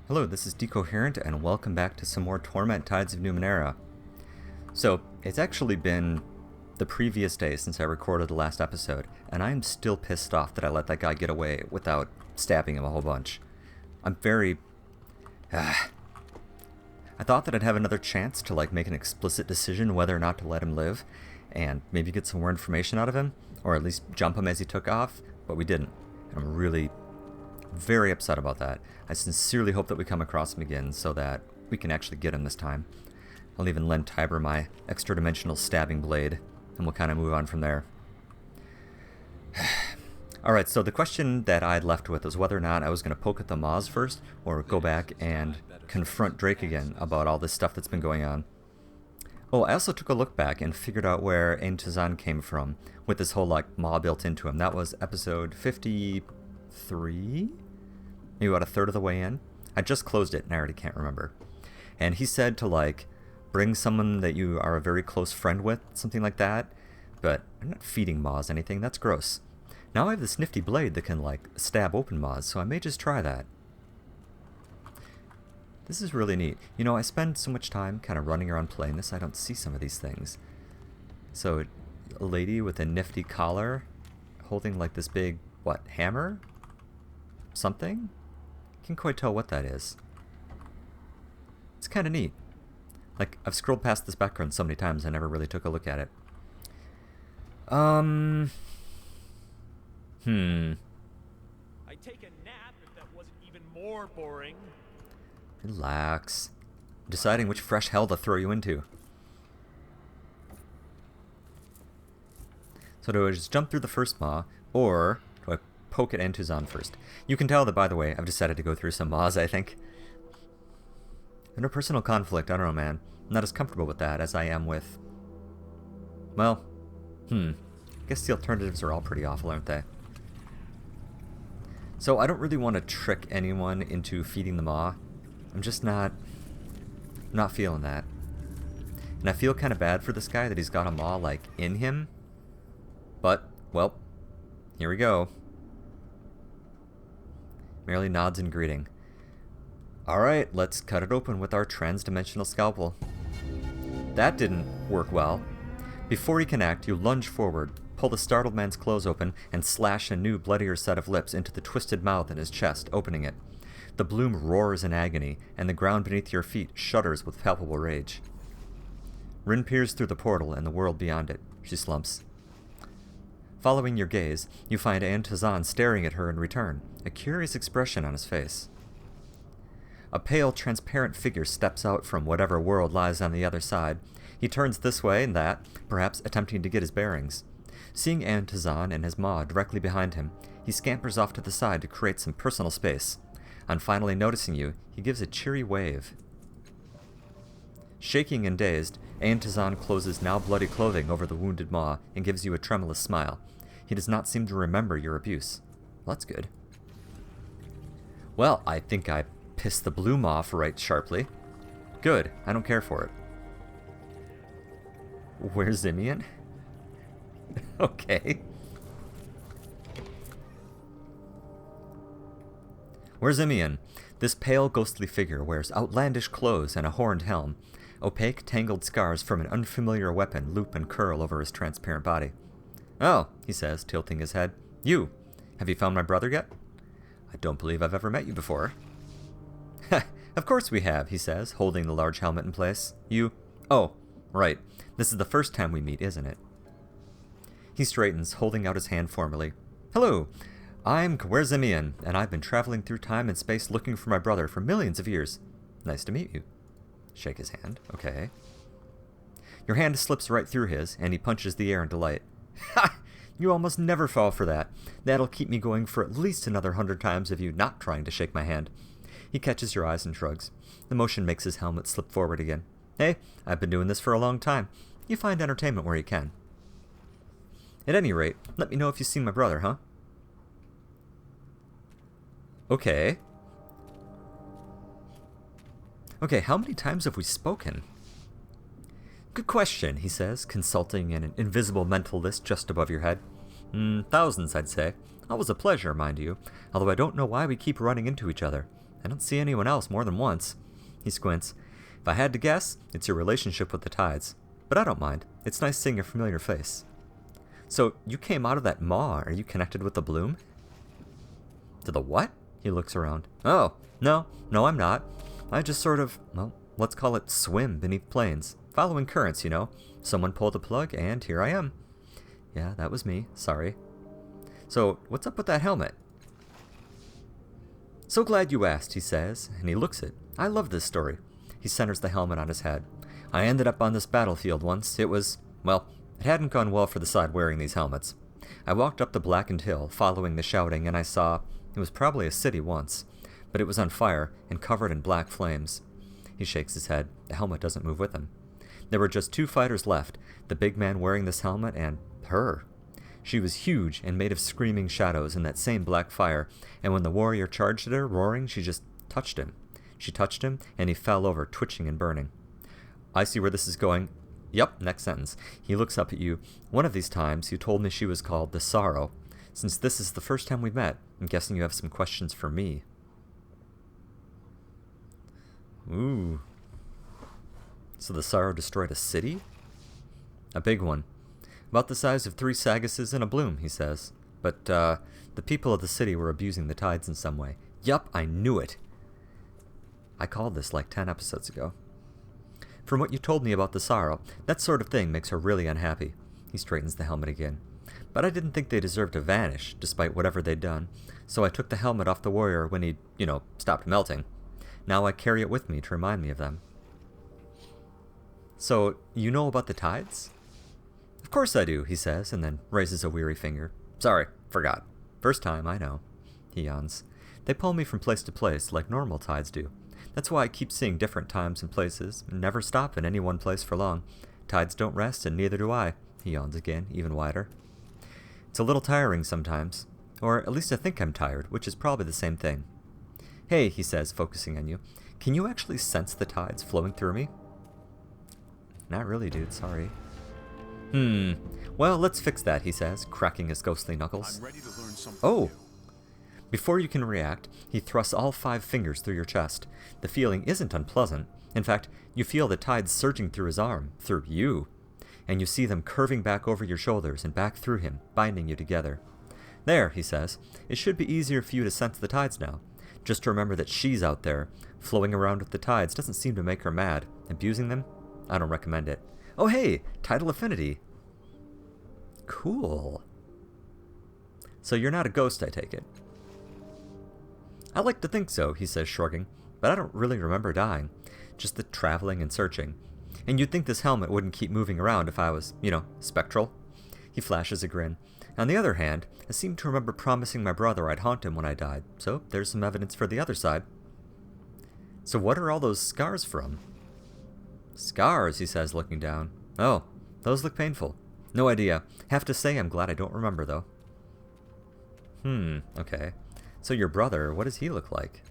Hello, this is Decoherent, and welcome back to some more Torment Tides of Numenera. So, it's actually been the previous day since I recorded the last episode, and I am still pissed off that I let that guy get away without stabbing him a whole bunch. I'm very... I thought that I'd have another chance to make an explicit decision whether or not to let him live, and maybe get some more information out of him, or at least jump him as he took off, but we didn't. And I'm really very upset about that. I sincerely hope that we come across him again so that we can actually get him this time. I'll even lend Tiber my extra-dimensional stabbing blade, and we'll kind of move on from there. Alright, so the question that I had left with was whether or not I was going to poke at the Maws first, or go back and confront Drake again about all this stuff that's been going on. Oh, I also took a look back and figured out where Ain came from, with this whole, Maw built into him. That was episode 53? Maybe about a third of the way in. I just closed it and I already can't remember. And he said to bring someone that you are a very close friend with, something like that. But I'm not feeding Maws anything, that's gross. Now I have this nifty blade that can stab open Maws, so I may just try that. This is really neat. You know, I spend so much time kind of running around playing this, I don't see some of these things. So, a lady with a nifty collar, holding this big, hammer? Something? Can't quite tell what that is. It's kind of neat. I've scrolled past this background so many times I never really took a look at it. I'd take a nap if that wasn't even more boring. Relax. I'm deciding which fresh hell to throw you into. So do I just jump through the first Maw, or do I poke at Antuzan first? You can tell that, by the way, I've decided to go through some Maws, I think. Under personal conflict, I don't know, man. I'm not as comfortable with that as I am with... Well, I guess the alternatives are all pretty awful, aren't they? So I don't really want to trick anyone into feeding the Maw. I'm just not feeling that. And I feel kind of bad for this guy that he's got a Maw, in him. But, well, here we go. Merely nods in greeting. Alright, let's cut it open with our trans-dimensional scalpel. That didn't work well. Before he can act, you lunge forward, pull the startled man's clothes open, and slash a new, bloodier set of lips into the twisted mouth in his chest, opening it. The bloom roars in agony, and the ground beneath your feet shudders with palpable rage. Rin peers through the portal and the world beyond it. She slumps. Following your gaze, you find Antuzan staring at her in return, a curious expression on his face. A pale, transparent figure steps out from whatever world lies on the other side. He turns this way and that, perhaps attempting to get his bearings. Seeing Antuzan and his Maw directly behind him, he scampers off to the side to create some personal space. On finally noticing you, he gives a cheery wave. Shaking and dazed, Antuzan closes now bloody clothing over the wounded Maw and gives you a tremulous smile. He does not seem to remember your abuse. Well, that's good. Well, I think I pissed the bloom off right sharply. Good, I don't care for it. Where's Zimian? Okay. Where's Zimian? This pale, ghostly figure wears outlandish clothes and a horned helm. Opaque, tangled scars from an unfamiliar weapon loop and curl over his transparent body. Oh, he says, tilting his head. You! Have you found my brother yet? I don't believe I've ever met you before. Of course we have, he says, holding the large helmet in place. You... Oh, right. This is the first time we meet, isn't it? He straightens, holding out his hand formally. Hello! I'm Zimian, and I've been traveling through time and space looking for my brother for millions of years. Nice to meet you. Shake his hand. Okay. Your hand slips right through his, and he punches the air in delight. Ha! You almost never fall for that. That'll keep me going for at least another 100 times of you not trying to shake my hand. He catches your eyes and shrugs. The motion makes his helmet slip forward again. Hey, I've been doing this for a long time. You find entertainment where you can. At any rate, let me know if you've seen my brother, huh? Okay. Okay, how many times have we spoken? Good question, he says, consulting an invisible mental list just above your head. Thousands, I'd say. Always a pleasure, mind you, although I don't know why we keep running into each other. I don't see anyone else more than once. He squints. If I had to guess, it's your relationship with the tides. But I don't mind. It's nice seeing a familiar face. So, you came out of that maw. Are you connected with the bloom? To the what? He looks around. Oh, no, I'm not. I just sort of, well, let's call it swim beneath planes. Following currents, you know. Someone pulled a plug, and here I am. Yeah, that was me. Sorry. So, what's up with that helmet? So glad you asked, he says, and he looks it. I love this story. He centers the helmet on his head. I ended up on this battlefield once. It was, well, it hadn't gone well for the side wearing these helmets. I walked up the blackened hill, following the shouting, and I saw, it was probably a city once, but it was on fire and covered in black flames. He shakes his head. The helmet doesn't move with him. There were just 2 fighters left, the big man wearing this helmet and her. She was huge and made of screaming shadows in that same black fire, and when the warrior charged at her, roaring, she just touched him. She touched him, and he fell over, twitching and burning. I see where this is going. Yep, next sentence. He looks up at you. One of these times, you told me she was called the Sorrow. Since this is the first time we've met, I'm guessing you have some questions for me. Ooh. So the Sorrow destroyed a city? A big one. About the size of 3 Saguses and a bloom, he says. But, the people of the city were abusing the tides in some way. Yup, I knew it. I called this like 10 episodes ago. From what you told me about the Sorrow, that sort of thing makes her really unhappy. He straightens the helmet again. But I didn't think they deserved to vanish, despite whatever they'd done. So I took the helmet off the warrior when he, stopped melting. Now I carry it with me to remind me of them. So, you know about the tides? Of course I do, he says, and then raises a weary finger. Sorry, forgot. First time, I know. He yawns. They pull me from place to place, like normal tides do. That's why I keep seeing different times and places, and never stop in any one place for long. Tides don't rest, and neither do I. He yawns again, even wider. It's a little tiring sometimes. Or at least I think I'm tired, which is probably the same thing. Hey, he says, focusing on you. Can you actually sense the tides flowing through me? Not really, dude, sorry. Well, let's fix that, he says, cracking his ghostly knuckles. I'm ready to learn something Oh! new. Before you can react, he thrusts all 5 fingers through your chest. The feeling isn't unpleasant. In fact, you feel the tides surging through his arm, through you. And you see them curving back over your shoulders and back through him, binding you together. There, he says. It should be easier for you to sense the tides now. Just remember that she's out there. Flowing around with the tides doesn't seem to make her mad. Abusing them? I don't recommend it. Oh hey, tidal affinity. Cool. So you're not a ghost, I take it. I like to think so, he says, shrugging, but I don't really remember dying. Just the traveling and searching. And you'd think this helmet wouldn't keep moving around if I was, spectral. He flashes a grin. On the other hand, I seem to remember promising my brother I'd haunt him when I died, so there's some evidence for the other side. So what are all those scars from? Scars, he says, looking down. Oh, those look painful. No idea. Have to say I'm glad I don't remember, though. Okay. So your brother, what does he look like?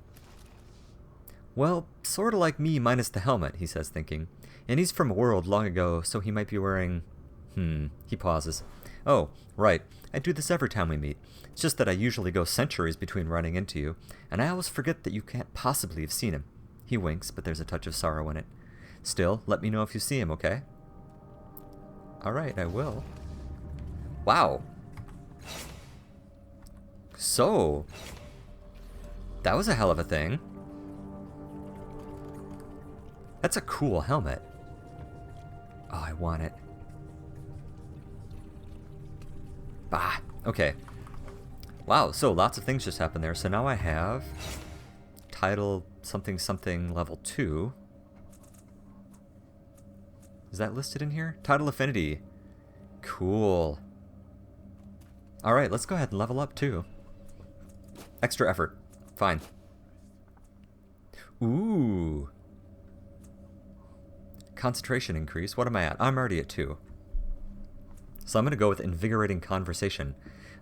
Well, sorta like me minus the helmet, he says, thinking. And he's from a world long ago, so he might be wearing... He pauses. Oh, right. I do this every time we meet. It's just that I usually go centuries between running into you, and I always forget that you can't possibly have seen him. He winks, but there's a touch of sorrow in it. Still, let me know if you see him, okay? Alright, I will. Wow. So, that was a hell of a thing. That's a cool helmet. Oh, I want it. Bah, okay. Wow, so lots of things just happened there. So now I have title something something level 2. Is that listed in here? Tidal affinity. Cool. Alright, let's go ahead and level up too. Extra effort. Fine. Ooh. Concentration increase. What am I at? I'm already at 2. So I'm going to go with invigorating conversation.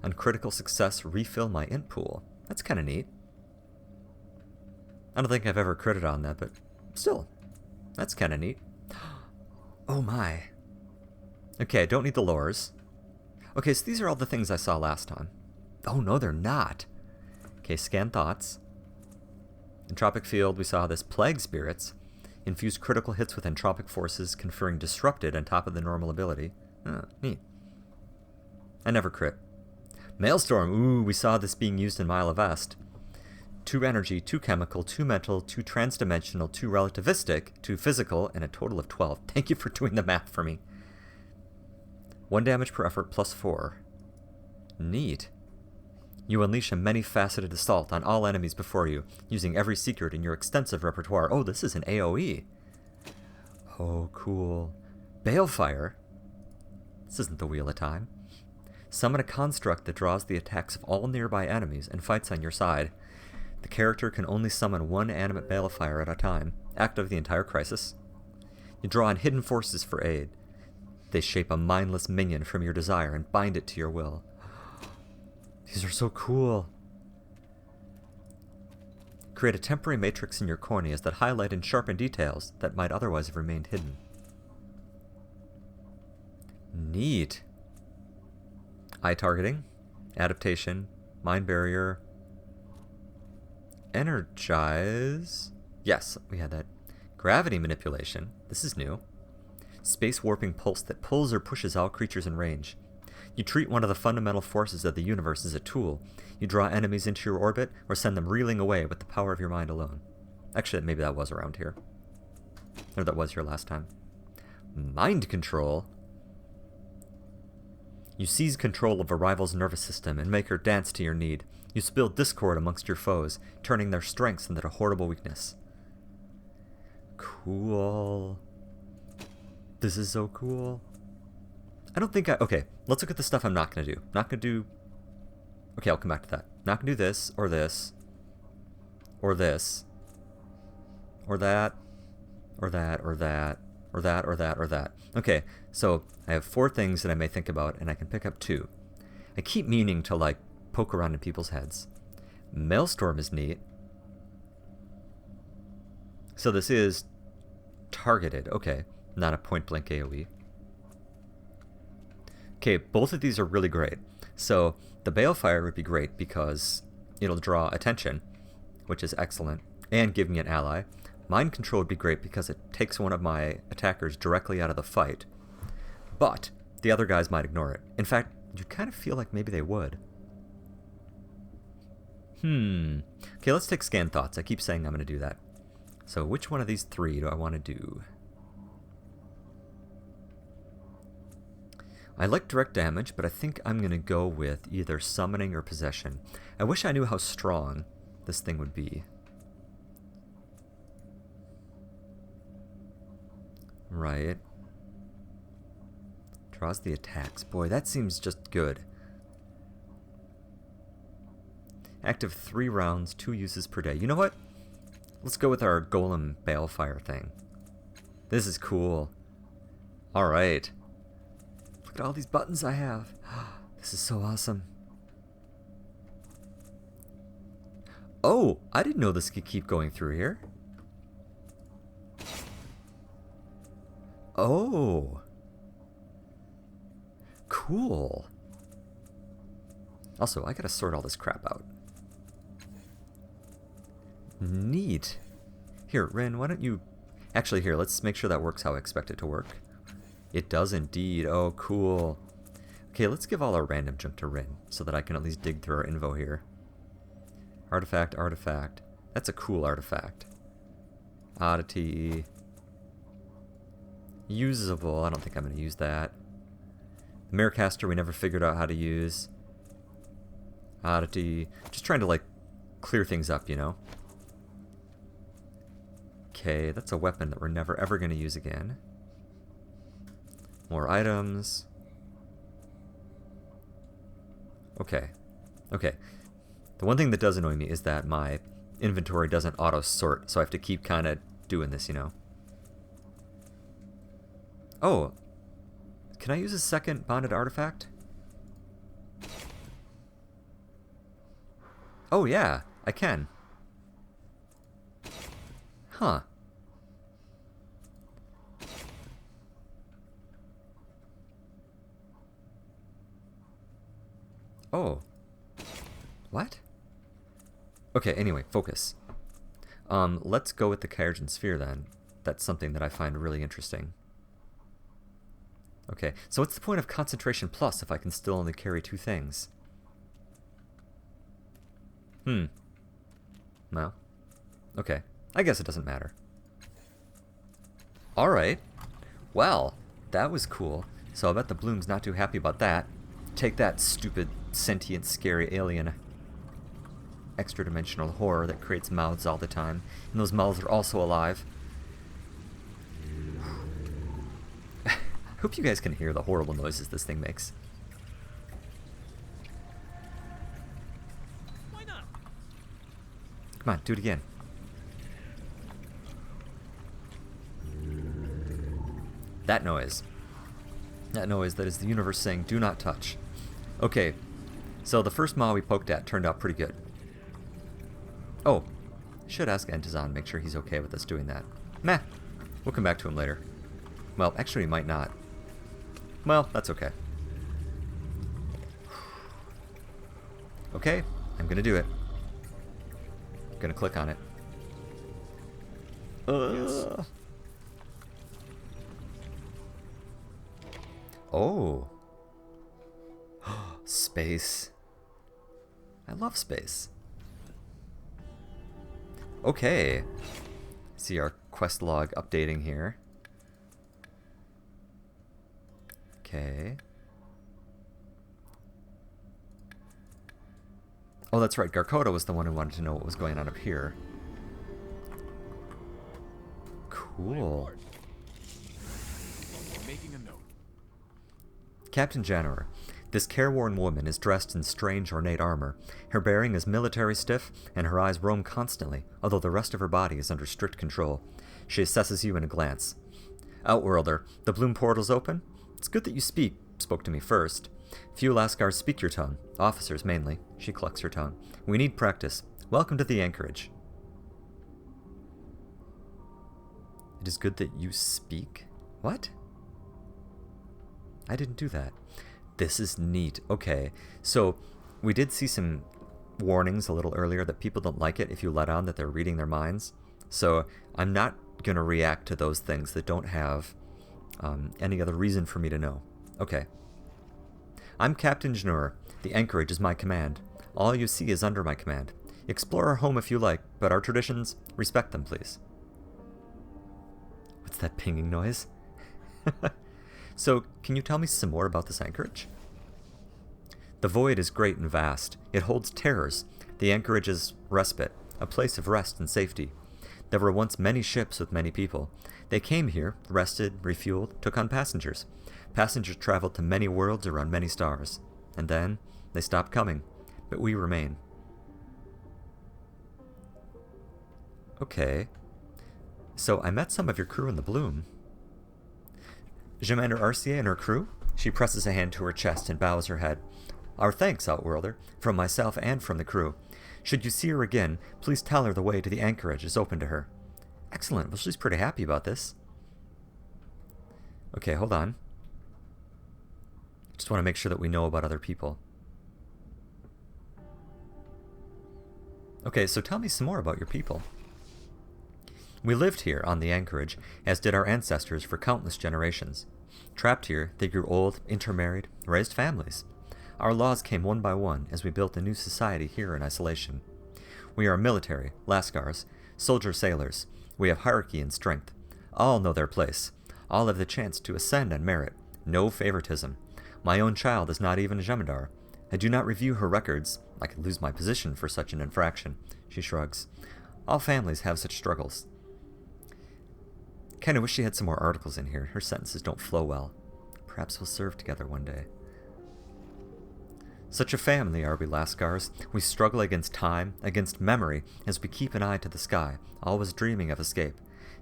On critical success, refill my int pool. That's kind of neat. I don't think I've ever critted on that, but still, that's kind of neat. Oh my. Okay, I don't need the lures. Okay, so these are all the things I saw last time. Oh no, they're not. Okay, scan thoughts. Entropic Field, we saw this. Plague Spirits. Infuse critical hits with entropic forces, conferring Disrupted on top of the normal ability. Oh, neat. I never crit. Maelstrom. Ooh, we saw this being used in Mile of Est. 2 energy, 2 chemical, 2 mental, 2 transdimensional, 2 relativistic, 2 physical, and a total of 12. Thank you for doing the math for me. 1 damage per effort plus 4. Neat. You unleash a many-faceted assault on all enemies before you, using every secret in your extensive repertoire. Oh, this is an AoE. Oh, cool. Balefire. This isn't the Wheel of Time. Summon a construct that draws the attacks of all nearby enemies and fights on your side. The character can only summon 1 animate Balefire at a time, active the entire crisis. You draw on hidden forces for aid. They shape a mindless minion from your desire and bind it to your will. These are so cool. Create a temporary matrix in your corneas that highlight and sharpen details that might otherwise have remained hidden. Neat. Eye targeting, adaptation, mind barrier, energize. Yes, we had that. Gravity manipulation. This is new. Space warping pulse that pulls or pushes all creatures in range. You treat one of the fundamental forces of the universe as a tool. You draw enemies into your orbit or send them reeling away with the power of your mind alone. Actually, maybe that was around here. Or that was here last time. Mind control. You seize control of a rival's nervous system and make her dance to your need. You spill discord amongst your foes, turning their strengths into a horrible weakness. Cool. This is so cool. I don't think okay, let's look at the stuff I'm not going to do. Not going to do... Okay, I'll come back to that. Not going to do this, or this, or this, or that, or that, or that, or that, or that, or that. Okay, so I have 4 things that I may think about, and I can pick up 2. I keep meaning to, like, poke around in people's heads. Maelstrom is neat. So this is targeted. Okay, not a point-blank AoE. Okay, both of these are really great. So the Balefire would be great because it'll draw attention, which is excellent, and give me an ally. Mind Control would be great because it takes one of my attackers directly out of the fight. But the other guys might ignore it. In fact, you kind of feel like maybe they would. Okay, let's take Scan Thoughts. I keep saying I'm going to do that. So which one of these 3 do I want to do? I like direct damage, but I think I'm going to go with either summoning or possession. I wish I knew how strong this thing would be. Right. Draws the attacks. Boy, that seems just good. Active 3 rounds, 2 uses per day. You know what? Let's go with our Golem Balefire thing. This is cool. Alright. Look at all these buttons I have. This is so awesome. Oh, I didn't know this could keep going through here. Oh. Cool. Also, I gotta sort all this crap out. Neat. Here, Rin, why don't you... Actually, here, let's make sure that works how I expect it to work. It does indeed. Oh, cool. Okay, let's give all our random junk to Rin, so that I can at least dig through our info here. Artifact, artifact. That's a cool artifact. Oddity. Usable. I don't think I'm going to use that. The Mirrorcaster we never figured out how to use. Oddity. Just trying to, like, clear things up, you know? Okay, that's a weapon that we're never ever going to use again. More items. Okay. Okay. The one thing that does annoy me is that my inventory doesn't auto-sort, so I have to keep kind of doing this, you know? Oh. Can I use a second bonded artifact? Oh, yeah. I can. Huh. Oh. What? Okay, anyway, focus. Let's go with the Kyrgen Sphere then. That's something that I find really interesting. Okay, so what's the point of concentration plus if I can still only carry 2 things? Well, okay. I guess it doesn't matter. Alright. Well, that was cool. So I bet the Bloom's not too happy about that. Take that, stupid, sentient, scary alien extra-dimensional horror that creates mouths all the time. And those mouths are also alive. I hope you guys can hear the horrible noises this thing makes. Why not? Come on, do it again. That noise. That noise that is the universe saying, do not touch. Okay, so the first Maw we poked at turned out pretty good. Oh, should ask Entazon, make sure he's okay with us doing that. Meh, we'll come back to him later. Well, actually, he might not. Well, that's okay. Okay, I'm gonna do it. I'm gonna click on it. Yes. Oh. Space. I love space. Okay. See our quest log updating here. Okay. Oh, that's right. Garkoda was the one who wanted to know what was going on up here. Cool. Making a note. Captain Jannerer. This careworn woman is dressed in strange ornate armor. Her bearing is military stiff, and her eyes roam constantly, although the rest of her body is under strict control. She assesses you in a glance. Outworlder, the Bloom portal's open? It's good that you spoke to me first. Few Lascars speak your tongue, officers mainly. She clucks her tongue. We need practice. Welcome to the anchorage. It is good that you speak? What? I didn't do that. This is neat. Okay, so we did see some warnings a little earlier that people don't like it if you let on that they're reading their minds. So I'm not going to react to those things that don't have any other reason for me to know. Okay. I'm Captain Jannerer. The anchorage is my command. All you see is under my command. Explore our home if you like, but our traditions, respect them, please. What's that pinging noise? So, can you tell me some more about this anchorage? The void is great and vast. It holds terrors. The anchorage is respite, a place of rest and safety. There were once many ships with many people. They came here, rested, refueled, took on passengers. Passengers traveled to many worlds around many stars. And then, they stopped coming. But we remain. Okay. So, I met some of your crew in the Bloom. Commander Arcia and her crew? She presses a hand to her chest and bows her head. Our thanks, Outworlder, from myself and from the crew. Should you see her again, please tell her the way to the anchorage is open to her. Excellent. Well, she's pretty happy about this. Okay, hold on. Just want to make sure that we know about other people. Okay, so tell me some more about your people. We lived here on the anchorage, as did our ancestors for countless generations. Trapped here, they grew old, intermarried, raised families. Our laws came one by one as we built a new society here in isolation. We are military, Lascars, soldier-sailors. We have hierarchy and strength. All know their place. All have the chance to ascend and merit. No favoritism. My own child is not even a Jem'Hadar. I do not review her records. I could lose my position for such an infraction. She shrugs. All families have such struggles. Kinda wish she had some more articles in here. Her sentences don't flow well. Perhaps we'll serve together one day. Such a family are we Lascars. We struggle against time, against memory, as we keep an eye to the sky, always dreaming of escape.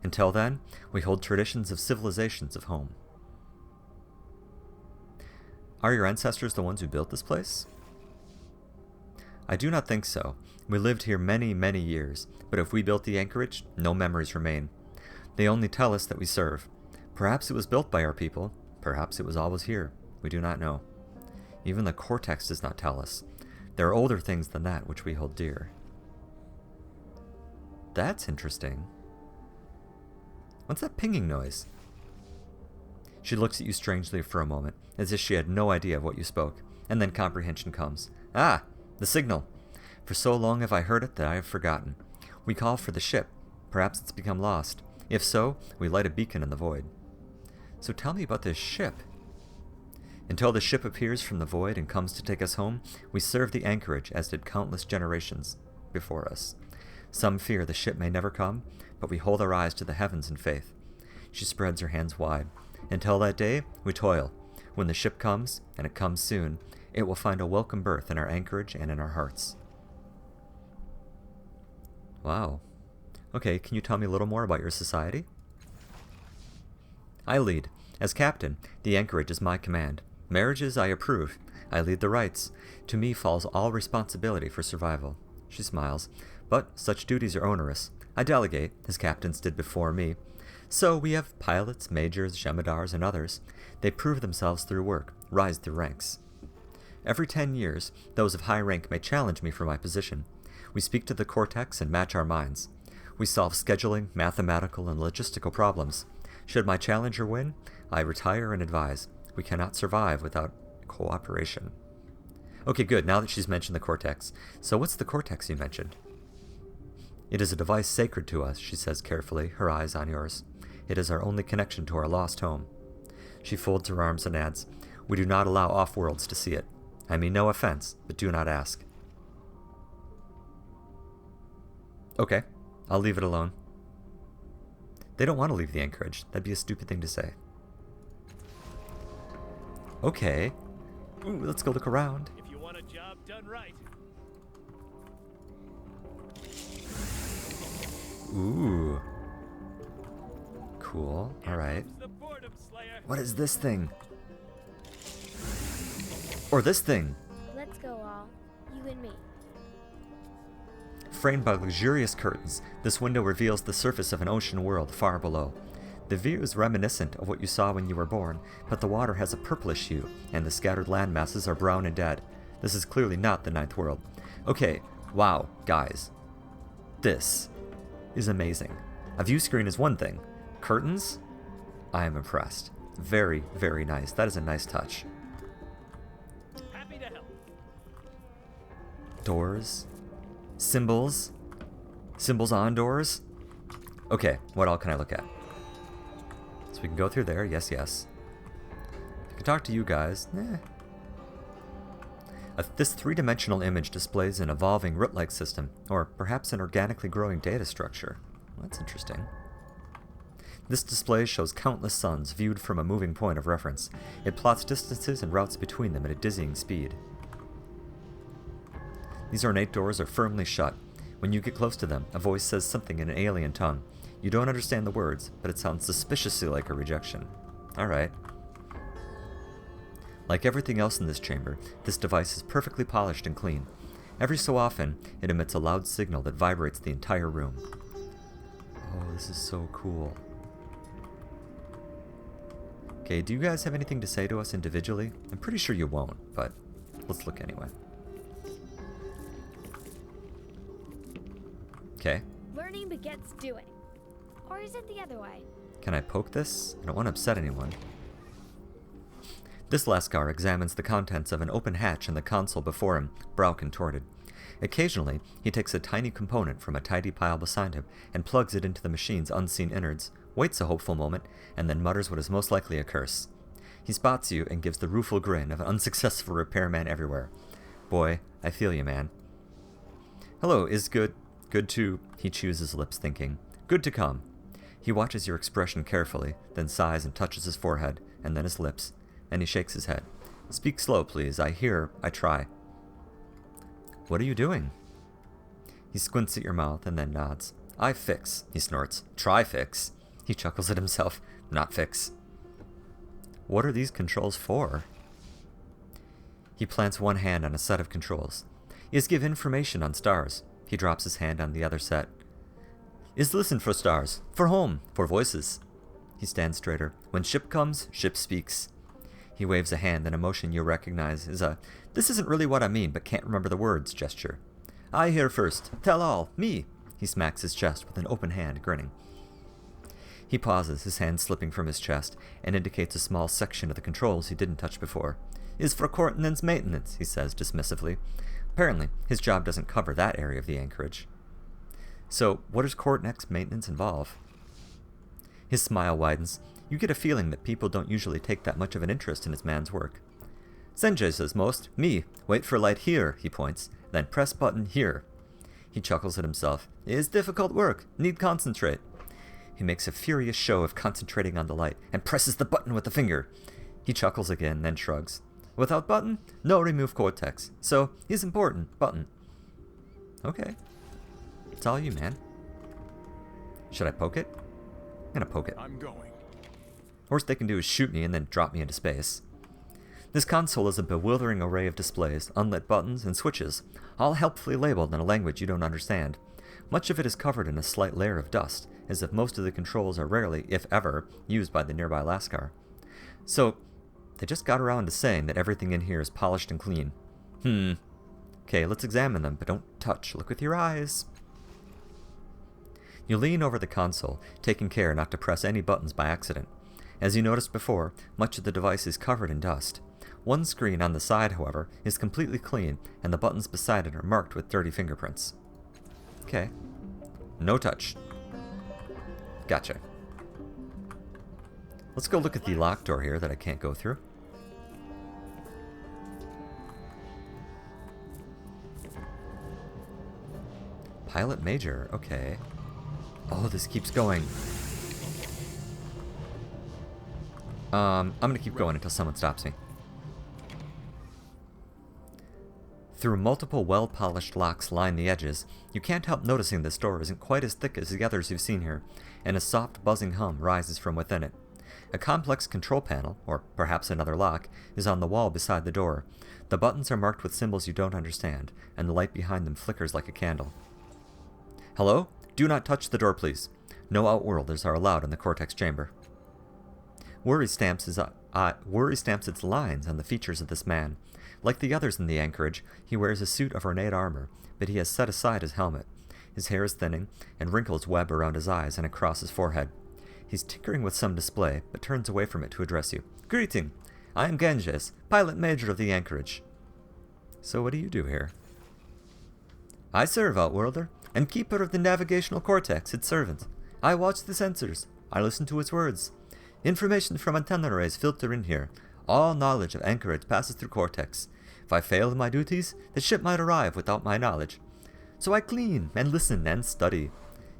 Until then, we hold traditions of civilizations of home. Are your ancestors the ones who built this place? I do not think so. We lived here many, many years, but if we built the anchorage, no memories remain. They only tell us that we serve. Perhaps it was built by our people. Perhaps it was always here. We do not know. Even the Cortex does not tell us. There are older things than that which we hold dear. That's interesting. What's that pinging noise? She looks at you strangely for a moment, as if she had no idea of what you spoke, and then comprehension comes. Ah, the signal. For so long have I heard it that I have forgotten. We call for the ship. Perhaps it's become lost. If so, we light a beacon in the void. So tell me about this ship. Until the ship appears from the void and comes to take us home, we serve the anchorage as did countless generations before us. Some fear the ship may never come, but we hold our eyes to the heavens in faith. She spreads her hands wide. Until that day, we toil. When the ship comes, and it comes soon, it will find a welcome berth in our anchorage and in our hearts. Wow. Okay, can you tell me a little more about your society? I lead. As captain, the anchorage is my command. Marriages I approve. I lead the rites. To me falls all responsibility for survival. She smiles. But such duties are onerous. I delegate, as captains did before me. So we have pilots, majors, jemadars, and others. They prove themselves through work, rise through ranks. Every 10 years, those of high rank may challenge me for my position. We speak to the cortex and match our minds. We solve scheduling, mathematical, and logistical problems. Should my challenger win, I retire and advise. We cannot survive without cooperation. Okay, good, now that she's mentioned the cortex. So what's the cortex you mentioned? It is a device sacred to us, she says carefully, her eyes on yours. It is our only connection to our lost home. She folds her arms and adds, we do not allow off-worlds to see it. I mean no offense, but do not ask. Okay, I'll leave it alone. They don't want to leave the anchorage. That'd be a stupid thing to say. Okay. Ooh, let's go look around. If you want a job done right. Ooh. Cool. Alright. What is this thing? Or this thing? Let's go all. You and me. Framed by luxurious curtains, this window reveals the surface of an ocean world far below. The view is reminiscent of what you saw when you were born, but the water has a purplish hue, and the scattered land masses are brown and dead. This is clearly not the Ninth World. Okay, wow, guys. This is amazing. A view screen is one thing. Curtains? I am impressed. Very, very nice. That is a nice touch. Happy to help. Doors. Symbols. Symbols on doors. Okay, what all can I look at? So we can go through there. Yes, yes. I can talk to you guys. This three-dimensional image displays an evolving root-like system, or perhaps an organically growing data structure. Well, that's interesting. This display shows countless suns viewed from a moving point of reference. It plots distances and routes between them at a dizzying speed. These ornate doors are firmly shut. When you get close to them, a voice says something in an alien tongue. You don't understand the words, but it sounds suspiciously like a rejection. Alright. Like everything else in this chamber, this device is perfectly polished and clean. Every so often, it emits a loud signal that vibrates the entire room. Oh, this is so cool. Okay, do you guys have anything to say to us individually? I'm pretty sure you won't, but let's look anyway. Okay. Learning begets doing. Or is it the other way? Can I poke this? I don't want to upset anyone. This Lascar examines the contents of an open hatch in the console before him, brow contorted. Occasionally, he takes a tiny component from a tidy pile beside him and plugs it into the machine's unseen innards, waits a hopeful moment, and then mutters what is most likely a curse. He spots you and gives the rueful grin of an unsuccessful repairman everywhere. Boy, I feel you, man. Hello, is good to... He chews his lips, thinking. Good to come. He watches your expression carefully, then sighs and touches his forehead, and then his lips, and he shakes his head. Speak slow, please. I try. What are you doing? He squints at your mouth and then nods. I fix, he snorts. Try fix. He chuckles at himself. Not fix. What are these controls for? He plants one hand on a set of controls. Is give information on stars. He drops his hand on the other set. Is listen for stars. For home. For voices. He stands straighter. When ship comes, ship speaks. He waves a hand in a motion you recognize as a, this isn't really what I mean, but can't remember the words gesture. I hear first. Tell all. Me. He smacks his chest with an open hand, grinning. He pauses, his hand slipping from his chest, and indicates a small section of the controls he didn't touch before. Is for coordinates maintenance, he says dismissively. Apparently, his job doesn't cover that area of the anchorage. So, what does coordinates maintenance involve? His smile widens. You get a feeling that people don't usually take that much of an interest in his man's work. Senjay says most. Me. Wait for light here, he points. Then press button here. He chuckles at himself. It is difficult work. Need concentrate. He makes a furious show of concentrating on the light and presses the button with the finger. He chuckles again, then shrugs. Without button, no remove cortex. So, is important. Button. Okay. It's all you, man. Should I poke it? I'm gonna poke it. I'm going. Worst they can do is shoot me and then drop me into space. This console is a bewildering array of displays, unlit buttons, and switches, all helpfully labeled in a language you don't understand. Much of it is covered in a slight layer of dust, as if most of the controls are rarely, if ever, used by the nearby Lascar. So, they just got around to saying that everything in here is polished and clean. Okay, let's examine them, but don't touch. Look with your eyes. You lean over the console, taking care not to press any buttons by accident. As you noticed before, much of the device is covered in dust. One screen on the side, however, is completely clean, and the buttons beside it are marked with dirty fingerprints. Okay. No touch. Gotcha. Let's go look at the locked door here that I can't go through. Pilot Major, okay. Oh, this keeps going. I'm gonna keep going until someone stops me. Through multiple well-polished locks line the edges, you can't help noticing this door isn't quite as thick as the others you've seen here, and a soft buzzing hum rises from within it. A complex control panel, or perhaps another lock, is on the wall beside the door. The buttons are marked with symbols you don't understand, and the light behind them flickers like a candle. Hello? Do not touch the door, please. No outworlders are allowed in the Cortex chamber. Worry stamps its lines on the features of this man. Like the others in the anchorage, he wears a suit of ornate armor, but he has set aside his helmet. His hair is thinning, and wrinkles web around his eyes and across his forehead. He's tinkering with some display, but turns away from it to address you. Greeting! I am Ganges, Pilot Major of the anchorage. So what do you do here? I serve, Outworlder. Am keeper of the navigational cortex, its servant. I watch the sensors. I listen to its words. Information from antenna arrays filter in here. All knowledge of anchorage passes through cortex. If I fail in my duties, the ship might arrive without my knowledge. So I clean, and listen, and study.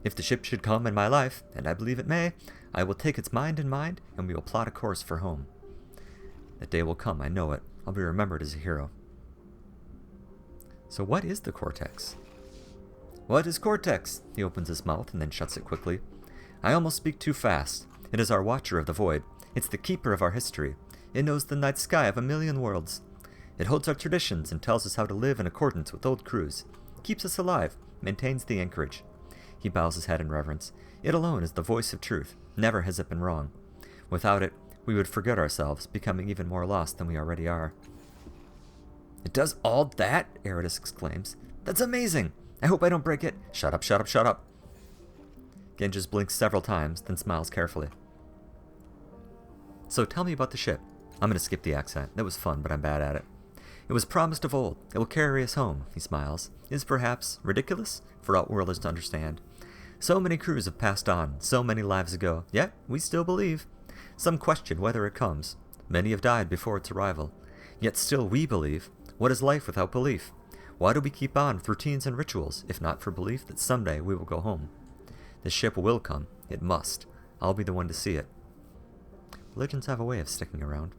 If the ship should come in my life, and I believe it may, I will take its mind in mind, and we will plot a course for home. That day will come, I know it. I'll be remembered as a hero. So what is the cortex? What is cortex? He opens his mouth and then shuts it quickly. I almost speak too fast. It is our watcher of the void. It's the keeper of our history. It knows the night sky of 1,000,000 worlds. It holds our traditions and tells us how to live in accordance with old crews. Keeps us alive, maintains the anchorage. He bows his head in reverence. It alone is the voice of truth. Never has it been wrong. Without it, we would forget ourselves, becoming even more lost than we already are. It does all that? Eridus exclaims. That's amazing! I hope I don't break it. Shut up, shut up, shut up. Genghis blinks several times, then smiles carefully. So tell me about the ship. I'm going to skip the accent. That was fun, but I'm bad at it. It was promised of old. It will carry us home, he smiles. Is perhaps ridiculous for Outworlders to understand. So many crews have passed on, so many lives ago, yet we still believe. Some question whether it comes. Many have died before its arrival. Yet still we believe. What is life without belief? Why do we keep on with routines and rituals, if not for belief that someday we will go home? The ship will come. It must. I'll be the one to see it. Religions have a way of sticking around.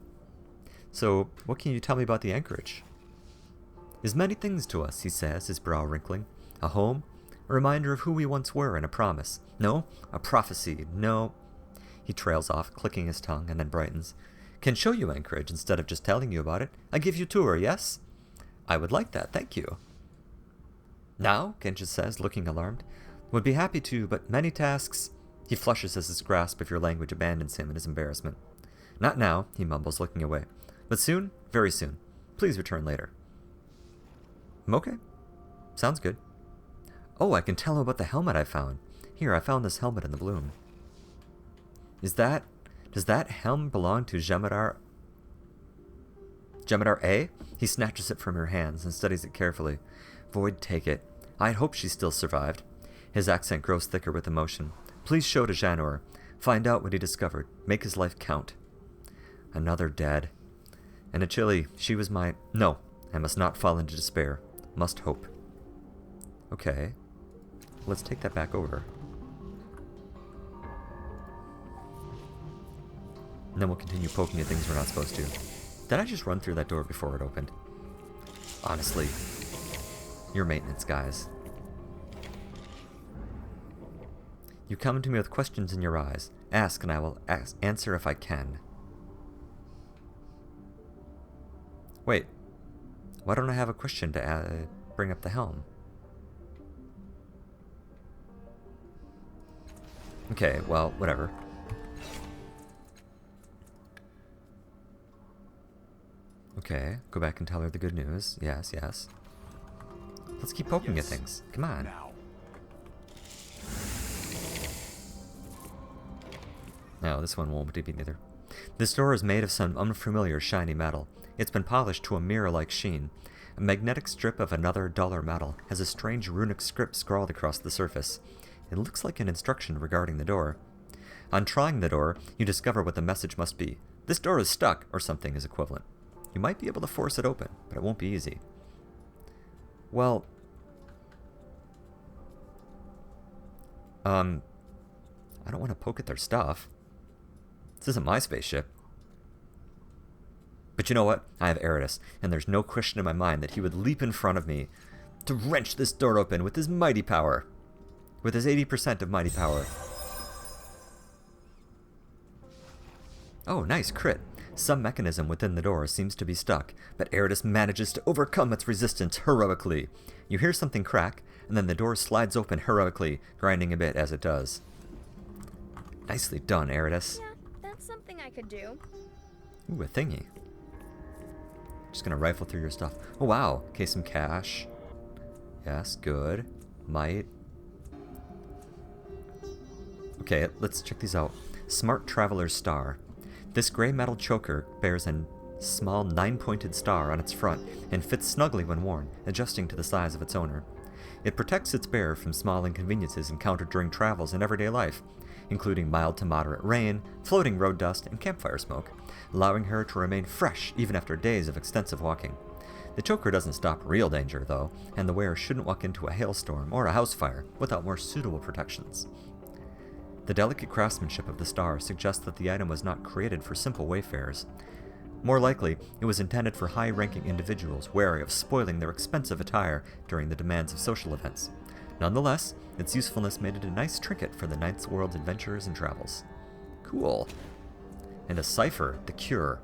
So, what can you tell me about the anchorage? Is many things to us, he says, his brow wrinkling. A home, a reminder of who we once were, and a promise. No, a prophecy. No. He trails off, clicking his tongue, and then brightens. Can show you anchorage instead of just telling you about it. I give you tour, yes? I would like that, thank you. Now, Genghis says, looking alarmed. Would be happy to, but many tasks... He flushes as his grasp of your language abandons him in his embarrassment. Not now, he mumbles, looking away. But soon, very soon. Please return later. Okay. Sounds good. Oh, I can tell him about the helmet I found. Here, I found this helmet in the bloom. Does that helm belong to Jemadar A? He snatches it from her hands and studies it carefully. Void, take it. I'd hoped she still survived. His accent grows thicker with emotion. Please show to Janor. Find out what he discovered. Make his life count. Another dead. And a Chili, she was my... No, I must not fall into despair. Must hope. Okay. Let's take that back over. And then we'll continue poking at things we're not supposed to. Did I just run through that door before it opened? Honestly. Your maintenance, guys. You come to me with questions in your eyes. Ask and I will answer if I can. Wait. Why don't I have a question to bring up the helm? Okay, well, whatever. Okay, go back and tell her the good news. Yes, yes. Let's keep poking at things. Come on. No, this one won't be neither. This door is made of some unfamiliar shiny metal. It's been polished to a mirror-like sheen. A magnetic strip of another duller metal has a strange runic script scrawled across the surface. It looks like an instruction regarding the door. On trying the door, you discover what the message must be. This door is stuck, or something is equivalent. You might be able to force it open, but it won't be easy. Well... I don't want to poke at their stuff. This isn't my spaceship. But you know what? I have Eridus, and there's no question in my mind that he would leap in front of me to wrench this door open with his mighty power. With his 80% of mighty power. Oh, nice crit. Some mechanism within the door seems to be stuck, but Eridus manages to overcome its resistance heroically. You hear something crack, and then the door slides open heroically, grinding a bit as it does. Nicely done, Eridus. Yeah, that's something I could do. Ooh, a thingy. Just gonna rifle through your stuff. Oh, wow. Okay, some cash. Yes, good. Might. Okay, let's check these out. Smart Traveler's Star. This gray metal choker bears a small 9-pointed star on its front and fits snugly when worn, adjusting to the size of its owner. It protects its bearer from small inconveniences encountered during travels in everyday life, including mild to moderate rain, floating road dust, and campfire smoke, allowing her to remain fresh even after days of extensive walking. The choker doesn't stop real danger, though, and the wearer shouldn't walk into a hailstorm or a house fire without more suitable protections. The delicate craftsmanship of the star suggests that the item was not created for simple wayfarers. More likely, it was intended for high-ranking individuals wary of spoiling their expensive attire during the demands of social events. Nonetheless, its usefulness made it a nice trinket for the Ninth World's adventurers and travels. Cool. And a cipher, the cure.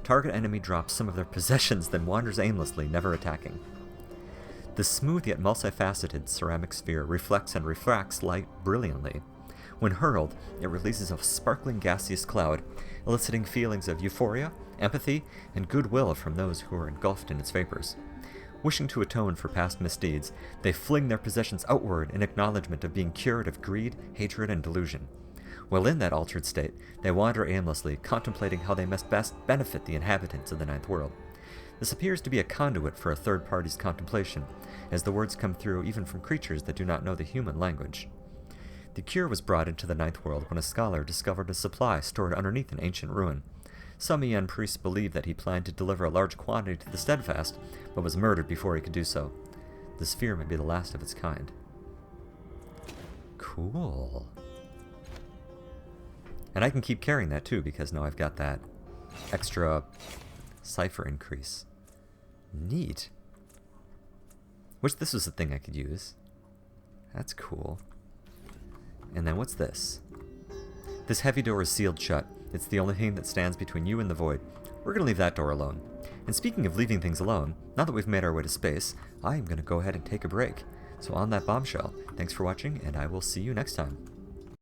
Target enemy drops some of their possessions, then wanders aimlessly, never attacking. The smooth yet multifaceted ceramic sphere reflects and refracts light brilliantly. When hurled, it releases a sparkling gaseous cloud, eliciting feelings of euphoria, empathy, and goodwill from those who are engulfed in its vapors. Wishing to atone for past misdeeds, they fling their possessions outward in acknowledgement of being cured of greed, hatred, and delusion. While in that altered state, they wander aimlessly, contemplating how they must best benefit the inhabitants of the Ninth World. This appears to be a conduit for a third party's contemplation, as the words come through even from creatures that do not know the human language. The cure was brought into the Ninth World when a scholar discovered a supply stored underneath an ancient ruin. Some Aeon priests believed that he planned to deliver a large quantity to the Steadfast, but was murdered before he could do so. The sphere may be the last of its kind. Cool. And I can keep carrying that too, because now I've got that extra cipher increase. Neat. Wish this was a thing I could use. That's cool. And then what's this? This heavy door is sealed shut. It's the only thing that stands between you and the void. We're going to leave that door alone. And speaking of leaving things alone, now that we've made our way to space, I am going to go ahead and take a break. So on that bombshell, thanks for watching, and I will see you next time.